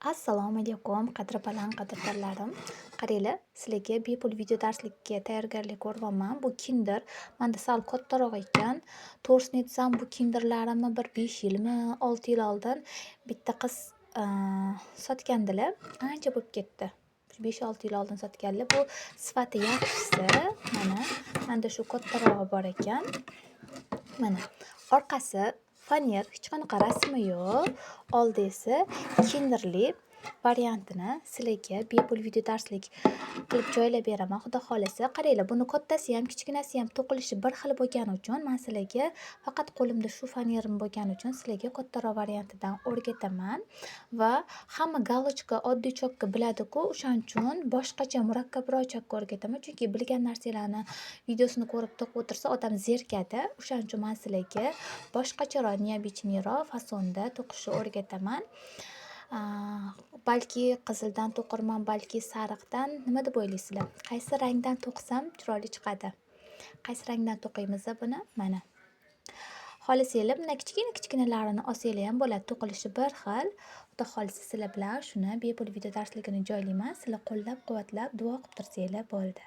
Assalomu alaykum, qadri baland qadrdonlarim. Qaranglar, sizlarga bepul video darslikka tayyorgarlik ko'ryapman. Bu Kinder menda sal kattaroq ekan. To'g'risini aytsam, bu Kinderlarimni bir 5 yilmi, 6 yil oldin bitta qiz sotgandilar. Ancha bo'lib ketdi. 5-6 yil oldin sotganlar. Bu sifati yaxshisi. Menda shu kattarog'i bor ekan. Mana orqasi faner, hech qanaqa rasmi yo'q. Oldi esa kinderli variantini sizlarga bepul video darslik qilib joylab beraman. Xudo xolasa, qaranglar, buni kattasi ham, kichkinasi ham to'qilishi bir xil bo'lgani uchun men sizlarga faqat qo'limda shu fanerim bo'lgani uchun sizlarga kattaroq variantidan o'rgataman va hamma galochka, oddiy chokka biladi-ku, o'shaning uchun boshqacha murakkabroq chokka o'rgataman. Chunki bilgan narsalarni videosini ko'rib to'qib o'tirsa odam zerikadi. O'shaning uchun men sizlarga boshqacharoq, neobichniyroq fasonda to'qishni o'rgataman. Balki qizildan to'qirman, balki sariqdan. Nima deb o'ylaysizlar? Qaysi rangdan to'qsam chiroyli chiqadi? Qaysi rangdan to'qiymiz buni? Mana. Xohlasanglar bunday kichkinalarini olsanglar ham bo'ladi. To'qilishi bir xil. Xudo xolasa sizlar bilan shuni bepul video darsligini joylayman. Sizlar qo'llab-quvvatlab duo qilib tursanglar bo'ldi.